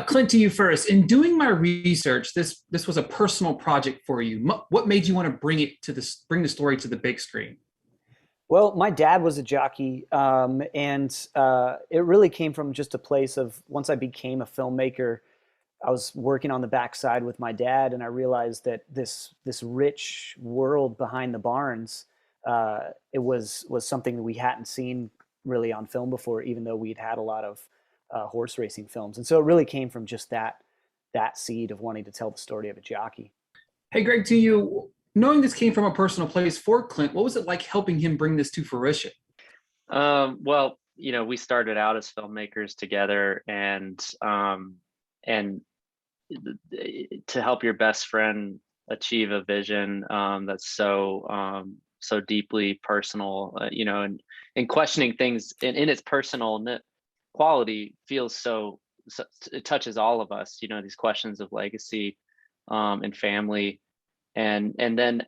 Clint, to you first. In doing my research, this was a personal project for you. What made you want to bring the story to the big screen? Well, my dad was a jockey, and it really came from just a place of once I became a filmmaker, I was working on the backside with my dad, and I realized that this rich world behind the barns, it was something that we hadn't seen really on film before, even though we'd had a lot of horse racing films, and so it really came from just that seed of wanting to tell the story of a jockey. Hey, Greg, to you. Knowing this came from a personal place for Clint, what was it like helping him bring this to fruition? Well, we started out as filmmakers together, and to help your best friend achieve a vision that's so deeply personal, and questioning things in its personal quality feels so it touches all of us. These questions of legacy and family, and then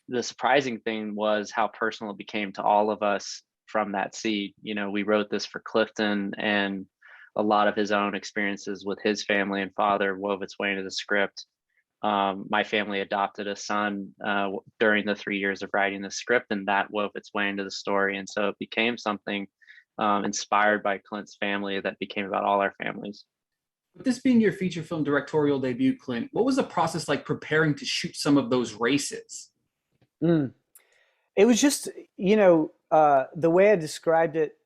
the surprising thing was how personal it became to all of us from that seed. We wrote this for Clifton, and a lot of his own experiences with his family and father wove its way into the script. My family adopted a son during the 3 years of writing the script, and that wove its way into the story. And so it became something inspired by Clint's family that became about all our families. With this being your feature film directorial debut, Clint, what was the process like preparing to shoot some of those races? Mm. It was just, the way I described it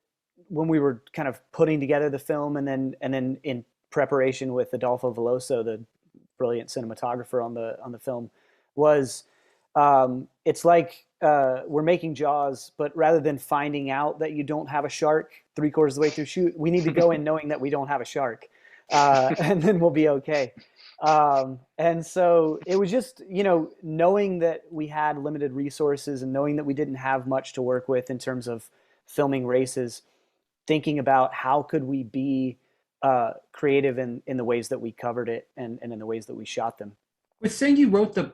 when we were kind of putting together the film, and then in preparation with Adolfo Veloso, the brilliant cinematographer on the film, was it's like we're making Jaws, but rather than finding out that you don't have a shark three-quarters of the way through shoot, we need to go in knowing that we don't have a shark, and then we'll be okay. And so it was just, knowing that we had limited resources and knowing that we didn't have much to work with in terms of filming races, thinking about how could we be creative in the ways that we covered it, and in the ways that we shot them. With saying you wrote the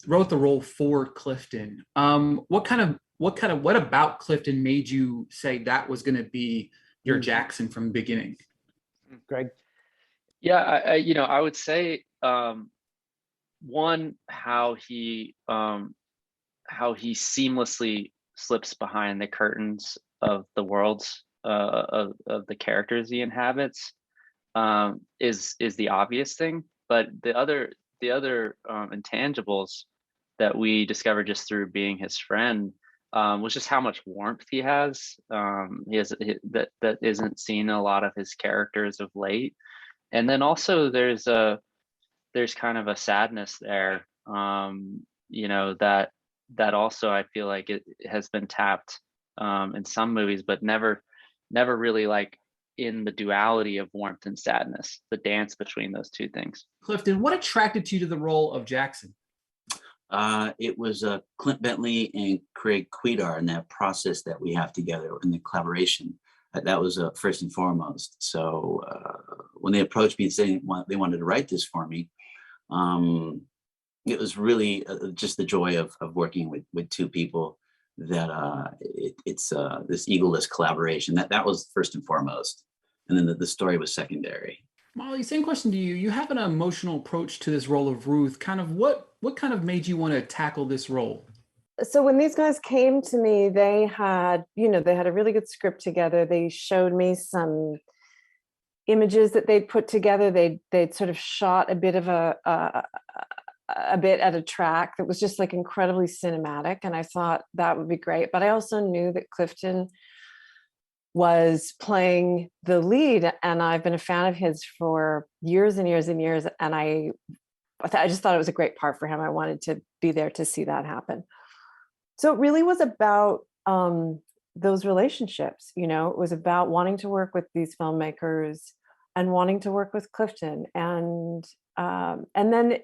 role for Clifton, what about Clifton made you say that was going to be your Mm. Jackson from the beginning? Greg? Yeah, I would say one, how he seamlessly slips behind the curtains of the worlds of the characters he inhabits, is the obvious thing. But the other intangibles that we discovered just through being his friend was just how much warmth he has. That isn't seen in a lot of his characters of late. And then also there's kind of a sadness there, that also I feel like it has been tapped in some movies, but never really like in the duality of warmth and sadness, the dance between those two things. Clifton, what attracted you to the role of Jackson? It was Clint Bentley and Greg Kwedar, and that process that we have together in the collaboration. That was first and foremost. So when they approached me and said they wanted to write this for me, it was really just the joy of working with two people that it's this egoless collaboration. That was first and foremost, and then the story was secondary. Molly, same question to you. You have an emotional approach to this role of Ruth. Kind of what kind of made you want to tackle this role? So when these guys came to me, they had a really good script together. They showed me some images that they'd put together. They'd sort of shot a bit of a bit at a track that was just like incredibly cinematic, and I thought that would be great. But I also knew that Clifton was playing the lead, and I've been a fan of his for years and years and years, and I just thought it was a great part for him. I wanted to be there to see that happen. So it really was about those relationships. It was about wanting to work with these filmmakers and wanting to work with Clifton, and then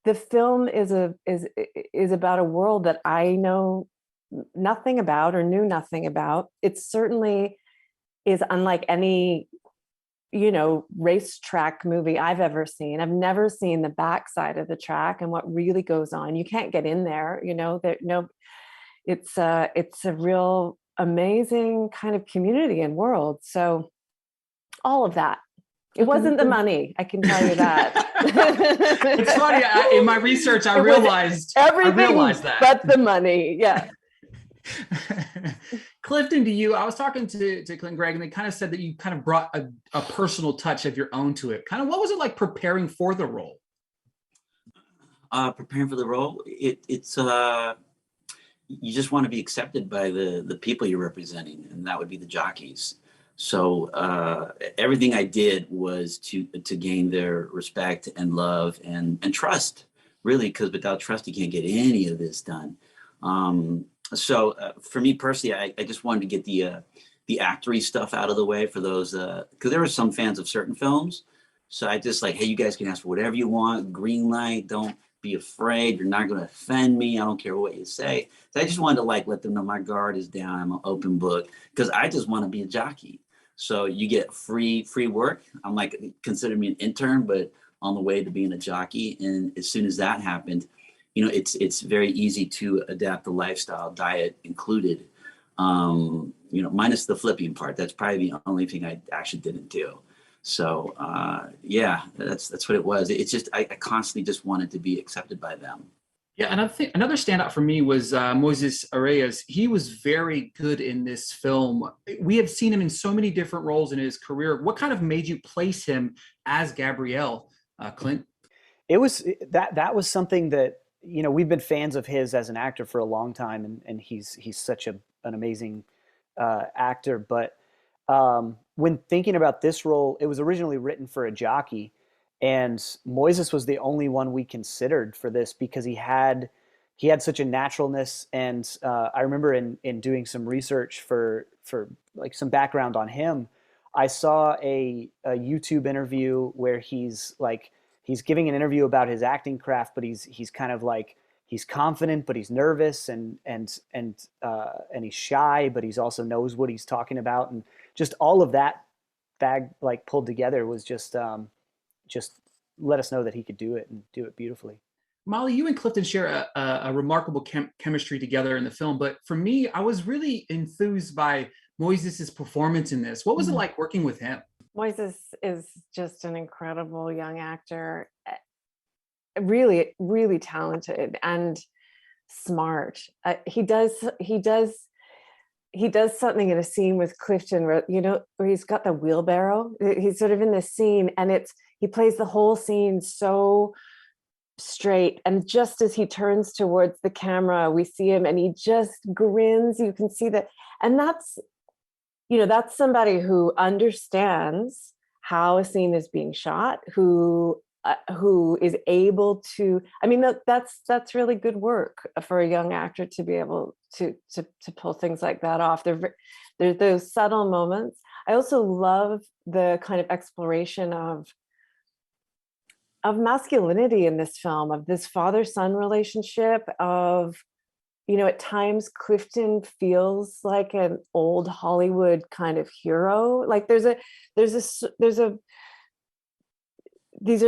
the film is about a world that I know nothing about or knew nothing about. It certainly is unlike any racetrack movie I've ever seen. I've never seen the backside of the track and what really goes on. You can't get in there, it's a real amazing kind of community and world. So all of that It wasn't the money, I can tell you that. It's funny. In my research, I realized that. But the money. Yeah. Clifton, I was talking to Clint and Greg, and they kind of said that you kind of brought a personal touch of your own to it. Kind of, what was it like preparing for the role? Preparing for the role, it's you just want to be accepted by the people you're representing, and that would be the jockeys. So everything I did was to gain their respect and love and trust, really, because without trust, you can't get any of this done. So for me personally, I just wanted to get the actory stuff out of the way for those, because there were some fans of certain films. So I just like, hey, you guys can ask for whatever you want, green light, don't be afraid, you're not going to offend me, I don't care what you say. So I just wanted to like let them know my guard is down, I'm an open book, because I just want to be a jockey. So you get free work. I'm like, consider me an intern, but on the way to being a jockey. And as soon as that happened, it's very easy to adapt the lifestyle, diet included, minus the flipping part. That's probably the only thing I actually didn't do. So yeah, that's what it was. It's just, I constantly just wanted to be accepted by them. Yeah, another standout for me was Moises Arias. He was very good in this film. We have seen him in so many different roles in his career. What kind of made you place him as Gabrielle, Clint? It was that was something that, we've been fans of his as an actor for a long time, and he's such an amazing actor. But when thinking about this role, it was originally written for a jockey, and Moises was the only one we considered for this because he had such a naturalness. And I remember in doing some research for like some background on him, I saw a YouTube interview where he's giving an interview about his acting craft, but he's kind of like, he's confident, but he's nervous, and he's shy, but he's also knows what he's talking about, and just all of that like pulled together was just let us know that he could do it and do it beautifully. Molly, you and Clifton share a remarkable chemistry together in the film, but for me, I was really enthused by Moises' performance in this. What was it like working with him? Moises is just an incredible young actor, really, really talented and smart. He does something in a scene with Clifton where he's got the wheelbarrow. He's sort of in this scene, and he plays the whole scene so straight, and just as he turns towards the camera, we see him and he just grins. You can see that, and that's somebody who understands how a scene is being shot, who is able to, that's really good work for a young actor to be able to pull things like that off. There's those subtle moments. I also love the kind of exploration of masculinity in this film, of this father-son relationship, of, at times Clifton feels like an old Hollywood kind of hero. Like these are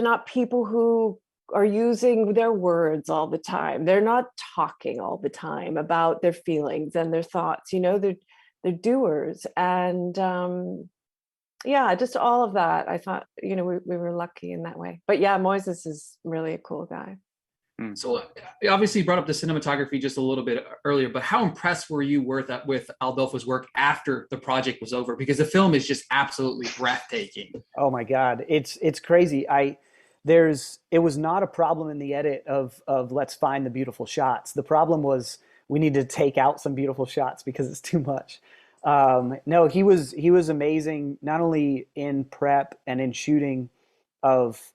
not people who are using their words all the time. They're not talking all the time about their feelings and their thoughts. They're doers. And yeah, just all of that. I thought, we were lucky in that way. But yeah, Moises is really a cool guy. So obviously you brought up the cinematography just a little bit earlier, but how impressed were you with Adolfo's work after the project was over? Because the film is just absolutely breathtaking. Oh my God. It's crazy. It was not a problem in the edit of let's find the beautiful shots. The problem was we need to take out some beautiful shots because it's too much. No, he was amazing, not only in prep and in shooting, of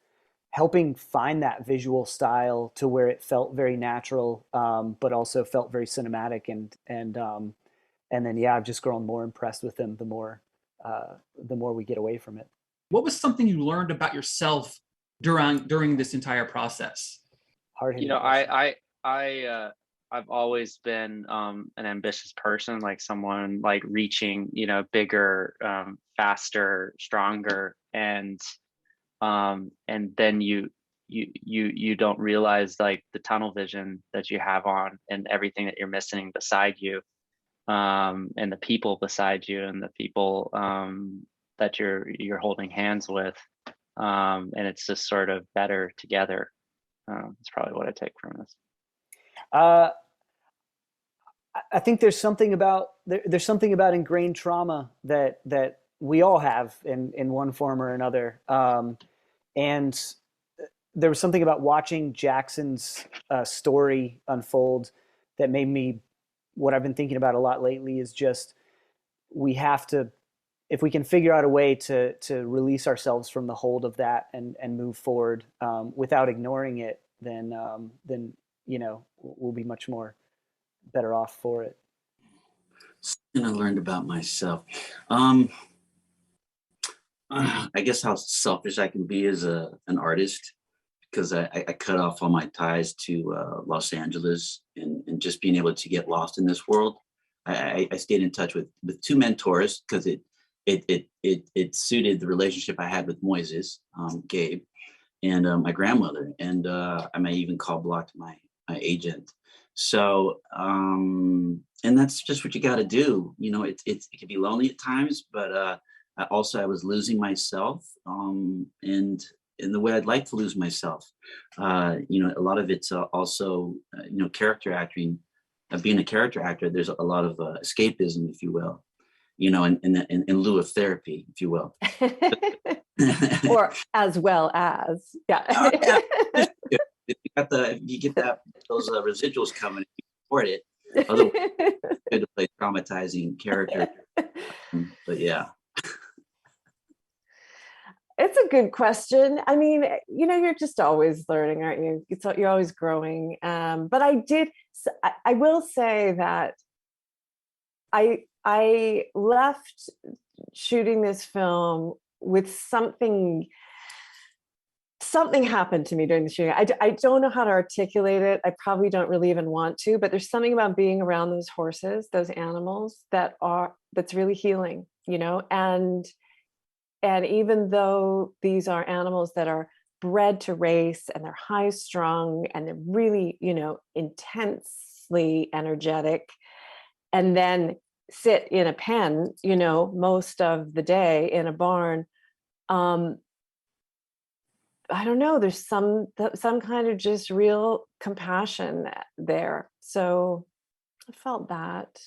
helping find that visual style to where it felt very natural, but also felt very cinematic. And then, yeah, I've just grown more impressed with him the more we get away from it. What was something you learned about yourself during this entire process? I've always been an ambitious person, like someone like reaching, bigger, faster, stronger, and then you don't realize like the tunnel vision that you have on and everything that you're missing beside you, and the people beside you, and the people that you're holding hands with, and it's just sort of better together. It's probably what I take from this. I think there's something about ingrained trauma that we all have in one form or another, and there was something about watching Jackson's story unfold that made me. What I've been thinking about a lot lately is just we have to, if we can figure out a way to release ourselves from the hold of that and move forward without ignoring it, then we'll be much more better off for it. And I learned about myself. I guess how selfish I can be as an artist, because I cut off all my ties to Los Angeles and just being able to get lost in this world. I stayed in touch with two mentors because it suited the relationship I had with Moises, Gabe, and my grandmother. And I might even call blocked my agent. So, and that's just what you got to do. It can be lonely at times, but I was losing myself, and in the way I'd like to lose myself. A lot of it's also, character acting. Being a character actor, there's a lot of escapism, if you will, in lieu of therapy, if you will. Or as well as, yeah. If you get those residuals coming, you support it. Otherwise, it's good to play traumatizing character. But yeah. It's a good question. I mean, you're just always learning, aren't you? You're always growing. But I will say that I left shooting this film with something happened to me during the shooting. I don't know how to articulate it. I probably don't really even want to, but there's something about being around those horses, those animals that's really healing, and even though these are animals that are bred to race and they're high strung and they're really, intensely energetic, and then sit in a pen, most of the day in a barn, I don't know, there's some kind of just real compassion there. So I felt that.